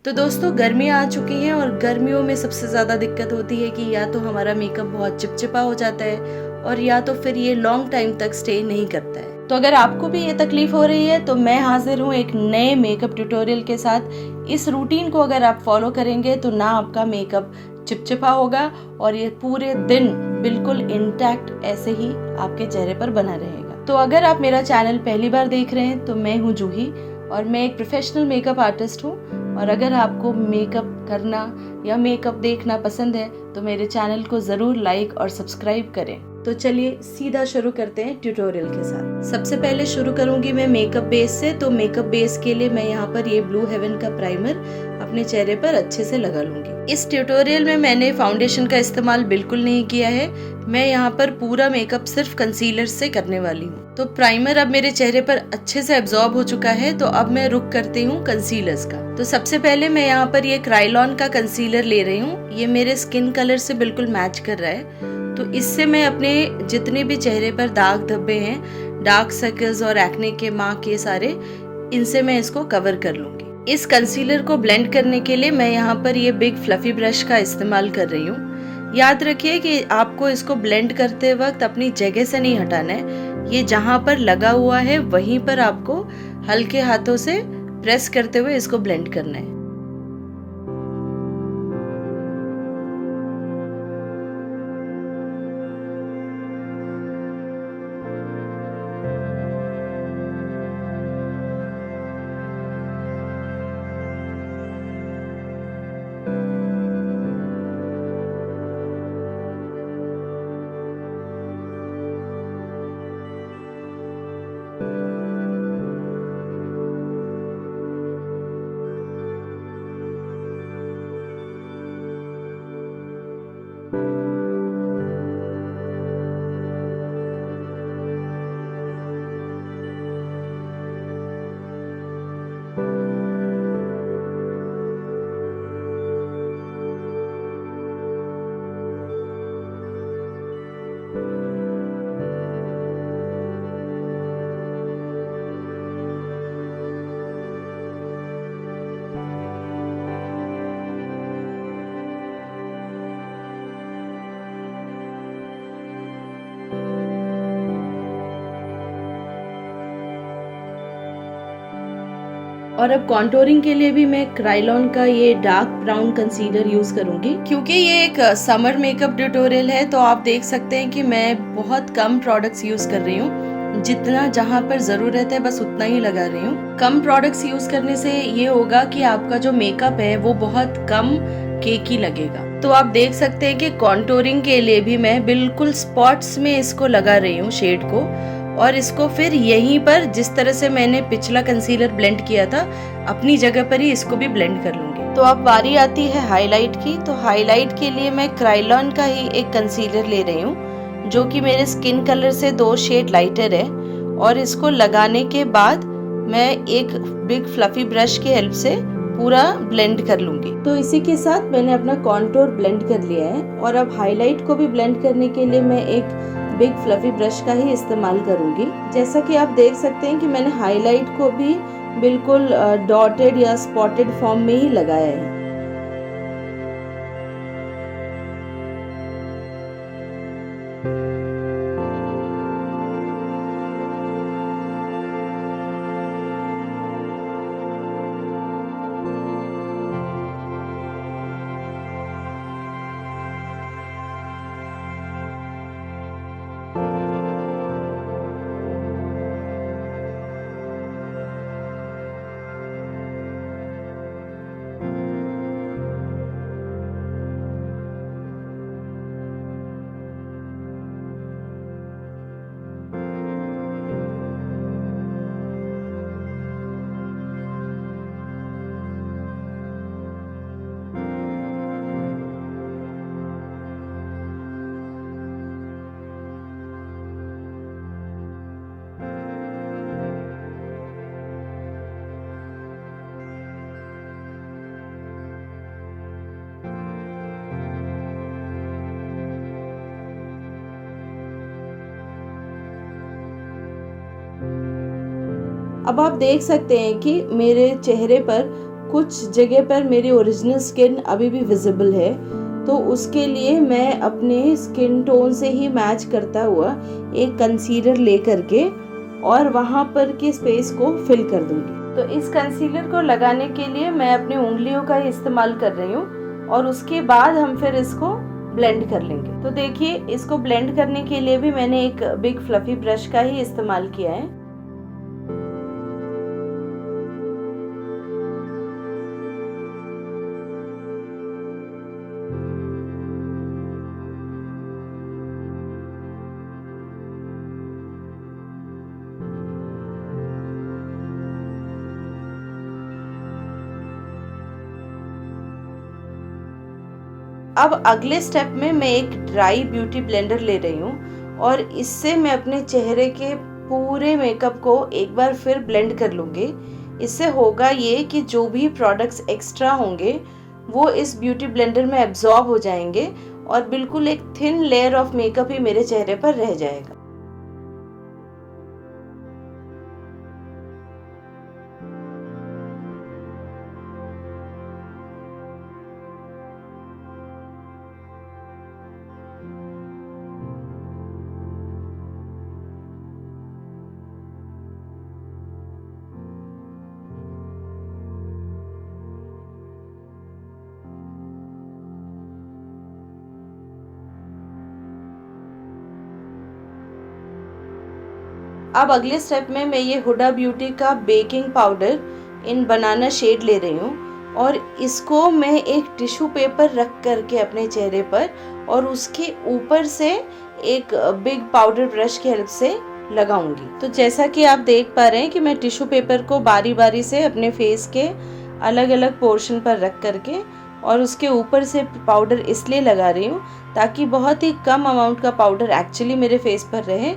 तो दोस्तों गर्मी आ चुकी हैं और गर्मियों में सबसे ज़्यादा दिक्कत होती है कि या तो हमारा मेकअप बहुत चिपचिपा हो जाता है और या तो फिर ये लॉन्ग टाइम तक स्टे नहीं करता है। तो अगर आपको भी ये तकलीफ हो रही है तो मैं हाजिर हूँ एक नए मेकअप ट्यूटोरियल के साथ। इस रूटीन को अगर आप फॉलो करेंगे तो ना आपका मेकअप चिपचिपा होगा और ये पूरे दिन बिल्कुल इंटैक्ट ऐसे ही आपके चेहरे पर बना रहेगा। तो अगर आप मेरा चैनल पहली बार देख रहे हैं तो मैं हूँ जूही और मैं एक प्रोफेशनल मेकअप आर्टिस्ट हूँ। और अगर आपको मेकअप करना या मेकअप देखना पसंद है तो मेरे चैनल को ज़रूर लाइक और सब्सक्राइब करें। तो चलिए सीधा शुरू करते हैं ट्यूटोरियल के साथ। सबसे पहले शुरू करूंगी मैं मेकअप बेस से। तो मेकअप बेस के लिए मैं यहाँ पर ये ब्लू हेवन का प्राइमर अपने चेहरे पर अच्छे से लगा लूंगी। इस ट्यूटोरियल में मैंने फाउंडेशन का इस्तेमाल बिल्कुल नहीं किया है। मैं यहाँ पर पूरा मेकअप सिर्फ कंसीलर से करने वाली हूँ। तो प्राइमर अब मेरे चेहरे पर अच्छे से एब्जॉर्ब हो चुका है। तो अब मैं रुक करती हूँ कंसीलर्स का। तो सबसे पहले मैं यहाँ पर ये क्राइलॉन का कंसीलर ले रही हूँ। ये मेरे स्किन कलर से बिल्कुल मैच कर रहा है। तो इससे मैं अपने जितने भी चेहरे पर दाग धब्बे हैं, डार्क सर्कल्स और एक्ने के मार्क ये सारे, इनसे मैं इसको कवर कर लूंगी। इस कंसीलर को ब्लेंड करने के लिए मैं यहाँ पर ये बिग फ्लफी ब्रश का इस्तेमाल कर रही हूँ। याद रखिए कि आपको इसको ब्लेंड करते वक्त अपनी जगह से नहीं हटाना है। ये जहाँ पर लगा हुआ है वहीं पर आपको हल्के हाथों से प्रेस करते हुए इसको ब्लेंड करना है। और अब कॉन्टोरिंग के लिए भी मैं क्राइलॉन का ये डार्क ब्राउन कंसीलर यूज करूंगी। क्योंकि ये एक समर मेकअप ट्यूटोरियल है तो आप देख सकते हैं कि मैं बहुत कम प्रोडक्ट्स यूज कर रही हूँ। जितना जहाँ पर जरूरत है बस उतना ही लगा रही हूँ। कम प्रोडक्ट्स यूज करने से ये होगा कि आपका जो मेकअप है वो बहुत कम केकी लगेगा। तो आप देख सकते हैं कि कॉन्टोरिंग के लिए भी मैं बिल्कुल स्पॉट्स में इसको लगा रही हूँ शेड को। और इसको फिर यहीं पर जिस तरह से मैंने पिछला कंसीलर ब्लेंड किया था अपनी जगह पर ही इसको भी ब्लेंड कर लूंगी। तो अब बारी आती है हाईलाइट की। तो हाईलाइट के लिए मैं क्राइलॉन का ही एक कंसीलर ले रही हूँ जो कि मेरे स्किन कलर से 2 शेड लाइटर है। और इसको लगाने के बाद मैं एक बिग फ्लफी ब्रश की हेल्प से पूरा ब्लेंड कर लूंगी। तो इसी के साथ मैंने अपना कॉन्टोर ब्लेंड कर लिया है। और अब हाईलाइट को भी ब्लेंड करने के लिए मैं एक बिग फ्लफी ब्रश का ही इस्तेमाल करूंगी। जैसा कि आप देख सकते हैं कि मैंने हाईलाइट को भी बिल्कुल डॉटेड या स्पॉटेड फॉर्म में ही लगाया है। अब आप देख सकते हैं कि मेरे चेहरे पर कुछ जगह पर मेरी ओरिजिनल स्किन अभी भी विजिबल है, तो उसके लिए मैं अपने स्किन टोन से ही मैच करता हुआ एक कंसीलर ले करके और वहाँ पर के स्पेस को फिल कर दूंगी। तो इस कंसीलर को लगाने के लिए मैं अपनी उंगलियों का ही इस्तेमाल कर रही हूँ और उसके बाद हम फिर इसको ब्लेंड कर लेंगे। तो देखिए, इसको ब्लेंड करने के लिए भी मैंने एक बिग फ्लफी ब्रश का ही इस्तेमाल किया है। अब अगले स्टेप में मैं एक ड्राई ब्यूटी ब्लेंडर ले रही हूँ और इससे मैं अपने चेहरे के पूरे मेकअप को एक बार फिर ब्लेंड कर लूँगी। इससे होगा ये कि जो भी प्रोडक्ट्स एक्स्ट्रा होंगे वो इस ब्यूटी ब्लेंडर में एब्जॉर्ब हो जाएंगे और बिल्कुल एक थिन लेयर ऑफ मेकअप ही मेरे चेहरे पर रह जाएगा। अब अगले स्टेप में मैं ये हुडा ब्यूटी का बेकिंग पाउडर इन बनाना शेड ले रही हूँ और इसको मैं एक टिश्यू पेपर रख करके अपने चेहरे पर और उसके ऊपर से एक बिग पाउडर ब्रश की हेल्प से लगाऊंगी। तो जैसा कि आप देख पा रहे हैं कि मैं टिश्यू पेपर को बारी बारी से अपने फेस के अलग अलग पोर्शन पर रख करके और उसके ऊपर से पाउडर इसलिए लगा रही हूँ ताकि बहुत ही कम अमाउंट का पाउडर एक्चुअली मेरे फेस पर रहे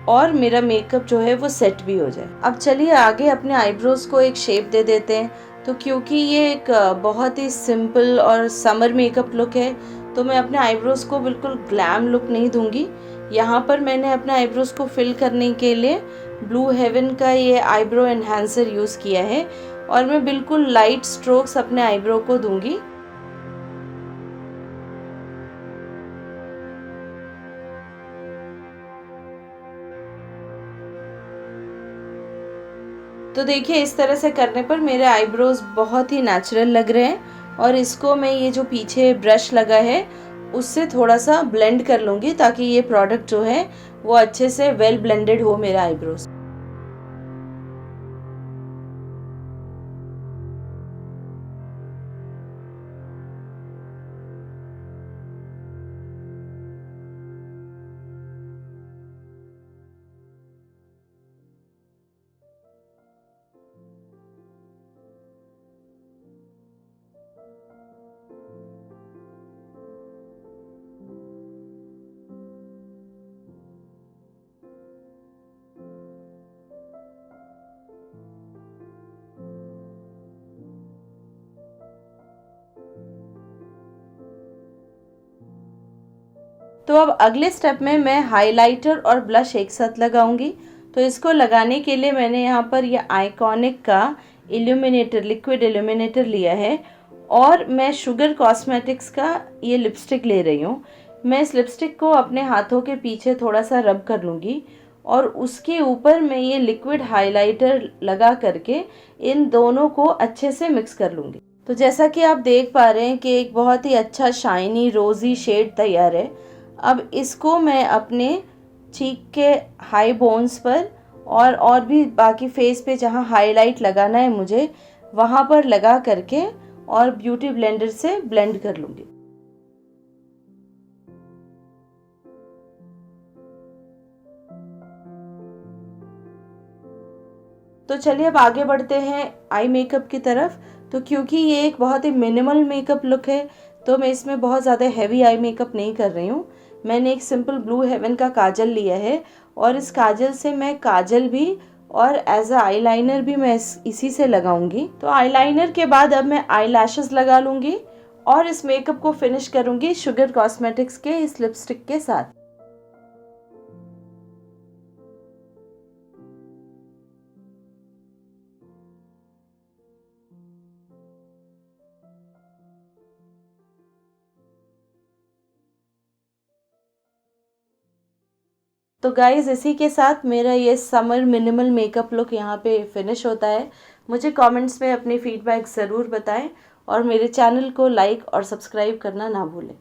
और मेरा मेकअप जो है वो सेट भी हो जाए। अब चलिए आगे अपने आईब्रोज को एक शेप दे देते हैं। तो क्योंकि ये एक बहुत ही सिंपल और समर मेकअप लुक है तो मैं अपने आईब्रोज को बिल्कुल ग्लैम लुक नहीं दूंगी। यहाँ पर मैंने अपने आईब्रोज को फिल करने के लिए ब्लू हेवन का ये आईब्रो एनहांसर यूज़ किया है और मैं बिल्कुल लाइट स्ट्रोक्स अपने आईब्रो को दूंगी। तो देखिए, इस तरह से करने पर मेरे आईब्रोज बहुत ही नेचुरल लग रहे हैं और इसको मैं ये जो पीछे ब्रश लगा है उससे थोड़ा सा ब्लेंड कर लूँगी ताकि ये प्रोडक्ट जो है वो अच्छे से वेल ब्लेंडेड हो मेरे आईब्रोज। तो अब अगले स्टेप में मैं हाइलाइटर और ब्लश एक साथ लगाऊंगी। तो इसको लगाने के लिए मैंने यहाँ पर ये आइकॉनिक का इल्यूमिनेटर, लिक्विड इल्यूमिनेटर लिया है और मैं शुगर कॉस्मेटिक्स का ये लिपस्टिक ले रही हूँ। मैं इस लिपस्टिक को अपने हाथों के पीछे थोड़ा सा रब कर लूँगी और उसके ऊपर मैं ये लिक्विड हाइलाइटर लगा करके इन दोनों को अच्छे से मिक्स कर लूँगी। तो जैसा कि आप देख पा रहे हैं कि एक बहुत ही अच्छा शाइनी रोजी शेड तैयार है। अब इसको मैं अपने चीक के हाई बोन्स पर और भी बाकी फेस पे जहाँ हाईलाइट लगाना है मुझे वहाँ पर लगा करके और ब्यूटी ब्लेंडर से ब्लेंड कर लूँगी। तो चलिए अब आगे बढ़ते हैं आई मेकअप की तरफ। तो क्योंकि ये एक बहुत ही मिनिमल मेकअप लुक है तो मैं इसमें बहुत ज़्यादा हैवी आई मेकअप नहीं कर रही हूँ। मैंने एक सिंपल ब्लू हेवन का काजल लिया है और इस काजल से मैं काजल भी और एज अ आईलाइनर भी मैं इसी से लगाऊंगी। तो आईलाइनर के बाद अब मैं आई लैशेस लगा लूँगी और इस मेकअप को फिनिश करूँगी शुगर कॉस्मेटिक्स के इस लिपस्टिक के साथ। तो गाइज़ इसी के साथ मेरा ये समर मिनिमल मेकअप लुक यहाँ पे फिनिश होता है। मुझे कमेंट्स में अपनी फीडबैक ज़रूर बताएं और मेरे चैनल को लाइक और सब्सक्राइब करना ना भूलें।